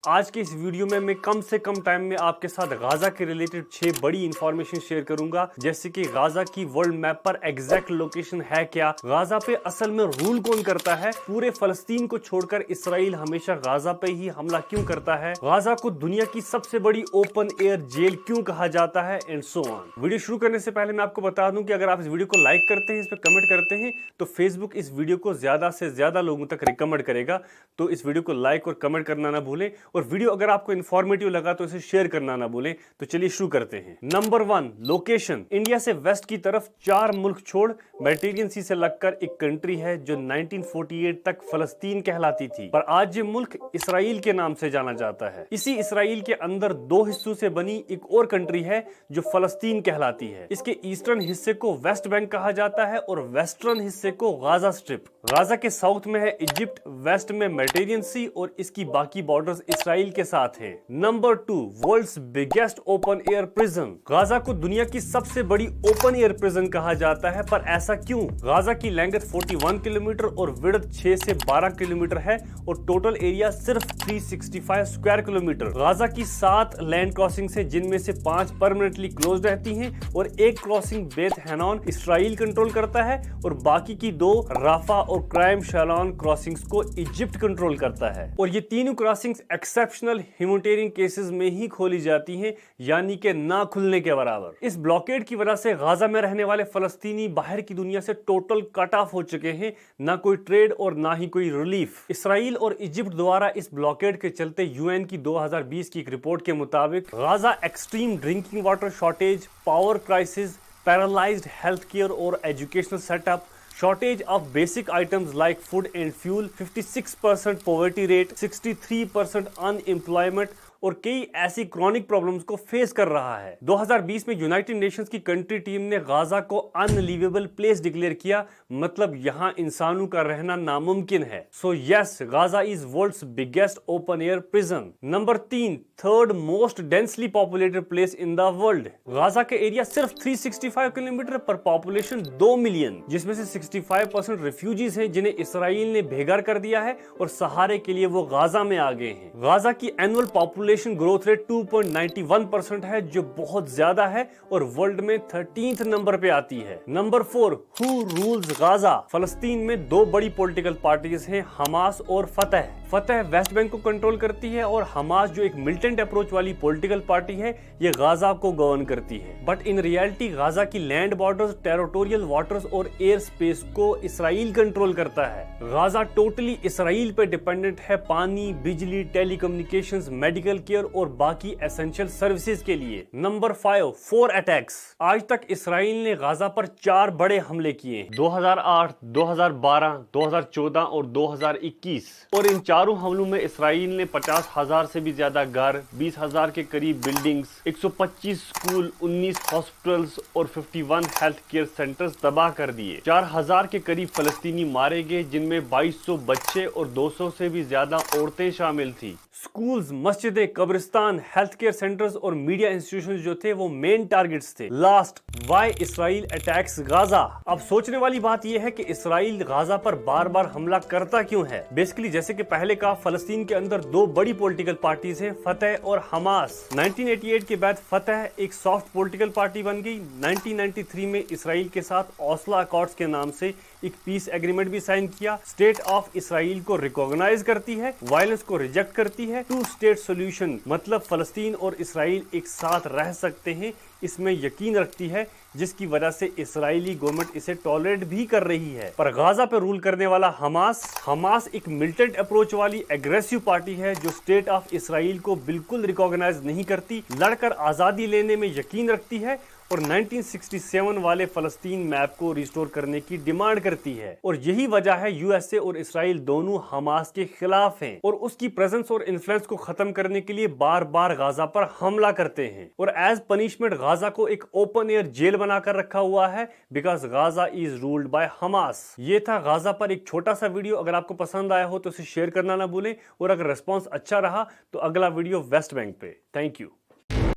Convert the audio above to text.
आज के इस वीडियो में मैं कम से कम टाइम में आपके साथ गाजा के रिलेटेड 6 बड़ी इंफॉर्मेशन शेयर करूंगा, जैसे कि गाजा की वर्ल्ड मैप पर एग्जैक्ट लोकेशन है क्या, गाजा पे असल में रूल कौन करता है, पूरे फलस्तीन को छोड़कर इसराइल हमेशा गाजा पे ही हमला क्यों करता है, गाजा को दुनिया की सबसे बड़ी ओपन एयर जेल क्यों कहा जाता है, एंड सो ऑन। वीडियो शुरू करने से पहले मैं आपको बता दूं कि अगर आप इस वीडियो को लाइक करते हैं, इस पर कमेंट करते हैं, तो फेसबुक इस वीडियो को ज्यादा से ज्यादा लोगों तक रिकमेंड करेगा। तो इस वीडियो को लाइक और कमेंट करना ना भूलें, और वीडियो अगर आपको इन्फॉर्मेटिव लगा तो इसे शेयर करना ना भूलें। तो चलिए शुरू करते हैं। Number 1, location. इंडिया से वेस्ट की तरफ 4 मुल्क छोड़ मेडिटेरियन सी से लगकर एक कंट्री है जो 1948 तक फलस्तीन कहलाती थी, पर आज ये मुल्क इसराइल के नाम से जाना जाता है। इसी इसराइल के अंदर 2 हिस्सों से बनी एक और कंट्री है जो फलस्तीन कहलाती है। इसके ईस्टर्न हिस्से को वेस्ट बैंक कहा जाता है और वेस्टर्न हिस्से को गाजा स्ट्रिप। गाजा के साउथ में है इजिप्ट, वेस्ट में मेडिटेरियन सी, और इसकी बाकी बॉर्डर्स इसराइल के साथ हैं। Number 2, world's biggest open air prison. Gaza को दुनिया की सबसे बड़ी ओपन एयर प्रिजन कहा जाता है, पर ऐसा क्यों? गाजा की लैंग्थ 41 किलोमीटर और विड्थ 6 से 12 किलोमीटर है और टोटल एरिया सिर्फ 365 स्क्वायर किलोमीटर। गाजा की 7 लैंड क्रॉसिंग है, जिनमें से 5 परमानेंटली क्लोज रहती हैं और एक क्रॉसिंग बेथ हैनॉन इसराइल कंट्रोल करता है और बाकी की 2 राफा और क्राइम शालोन क्रॉसिंग्स को इजिप्ट कंट्रोल करता है। और ये तीनों क्रॉसिंग्स एक्सेप्शनल ह्यूमैनिटेरियन केसेस में ही खोली जाती हैं, यानी कि ना खुलने के बराबर। इस ब्लॉकेड की वजह से गाजा में रहने वाले फलस्तीनी बाहर की दुनिया से टोटल कट ऑफ हो चुके हैं, ना कोई ट्रेड और ना ही कोई रिलीफ। इसराइल और इजिप्ट द्वारा इस ब्लॉकेड के चलते यूएन की 2020 की एक रिपोर्ट के मुताबिक Gaza extreme drinking water shortage, power crisis, paralysed health care और educational setup, shortage of basic items like food and fuel, 56% poverty rate, 63% unemployment और कई ऐसी क्रॉनिक प्रॉब्लम्स को फेस कर रहा है। 2020 में यूनाइटेड नेशंस की कंट्री टीम ने गाजा को अनलिवेबल प्लेस डिक्लेयर किया, मतलब यहाँ इंसानों का रहना नामुमकिन है। So yes, Gaza is world's biggest open air prison. Number 3, third most densely populated place in the world. Gaza के एरिया सिर्फ 365 किलोमीटर पर पॉपुलेशन 2 मिलियन, जिसमें से 65% रिफ्यूजीज हैं जिन्हें इसराइल ने बेघर कर दिया है और सहारे के लिए वो गाजा में आ गए हैं। गाजा की एनुअल पॉपुलेशन ग्रोथ रेट 2.91% है, जो बहुत ज्यादा है और वर्ल्ड में 13th नंबर पे आती है। Number 4, who rules Gaza. फलस्तीन में 2 बड़ी पॉलिटिकल पार्टीज हैं, हमास और फतह। फतह वेस्ट बैंक को कंट्रोल करती है और हमास, जो एक मिलिटेंट अप्रोच वाली पॉलिटिकल पार्टी है, ये गाजा को गवर्न करती है। बट इन रियलिटी गाजा की लैंड बॉर्डर्स, टेरिटोरियल वाटर्स और एयर स्पेस को इसराइल कंट्रोल करता है। गाजा टोटली इसराइल पे डिपेंडेंट है पानी, बिजली, टेलीकम्युनिकेशंस, मेडिकल केयर और बाकी एसेंशियल सर्विसेज के लिए। Number 5, 4 attacks. आज तक इसराइल ने गाजा पर 4 बड़े हमले किए, 2008, 2012, 2014 और 2021। और इन चारों हमलों में इसराइल ने 50,000 से भी ज्यादा घर, 20,000 के करीब बिल्डिंग्स, 125 स्कूल, 19 हॉस्पिटल्स और 51 हेल्थ केयर सेंटर्स तबाह कर दिए। 4,000 के करीब फलस्तीनी मारे गए, जिनमें 2200 बच्चे और 200 से भी ज्यादा औरतें शामिल थी। स्कूल्स, मस्जिदें, कब्रिस्तान, हेल्थ केयर सेंटर्स और मीडिया इंस्टीट्यूशंस जो थे वो मेन टारगेट्स थे। Last, why Israel attacks Gaza. अब सोचने वाली बात यह है कि इसराइल गाजा पर बार बार हमला करता क्यों है। बेसिकली जैसे कि पहले कहा, फलस्तीन के अंदर 2 बड़ी पॉलिटिकल पार्टीज हैं, फतह और हमास। 1988 के बाद फतह एक सॉफ्ट पॉलिटिकल पार्टी बन गई। 1993 में इसराइल के साथ ओस्लो अकॉर्ड्स के नाम से एक पीस एग्रीमेंट भी साइन किया। स्टेट ऑफ इसराइल को रिकॉग्नाइज करती है, वायलेंस को रिजेक्ट करती है। 2 स्टेट सोल्यूशन, मतलब फलस्तीन और इसराइल एक साथ रह सकते हैं, इसमें यकीन रखती है, जिसकी वजह से इसराइली गवर्नमेंट इसे टॉलरेट भी कर रही है। पर गाजा पे रूल करने वाला हमास एक मिलिटेंट अप्रोच वाली एग्रेसिव पार्टी है, जो स्टेट ऑफ इसराइल को बिल्कुल रिकॉग्नाइज नहीं करती, लड़कर आजादी लेने में यकीन रखती है और 1967 वाले फलस्तीन मैप को रिस्टोर करने की डिमांड करती है। और यही वजह है यूएसए और इसराइल दोनों हमास के खिलाफ हैं और उसकी प्रेजेंस और इन्फ्लुएंस को खत्म करने के लिए बार बार गाजा पर हमला करते हैं। और एज पनिशमेंट गाजा को एक ओपन एयर जेल बनाकर रखा हुआ है, because Gaza is ruled by Hamas. ये था गाजा पर एक छोटा सा वीडियो। अगर आपको पसंद आया हो तो इसे शेयर करना ना भूलें, और अगर रिस्पॉन्स अच्छा रहा तो अगला वीडियो वेस्ट बैंक पे। Thank you.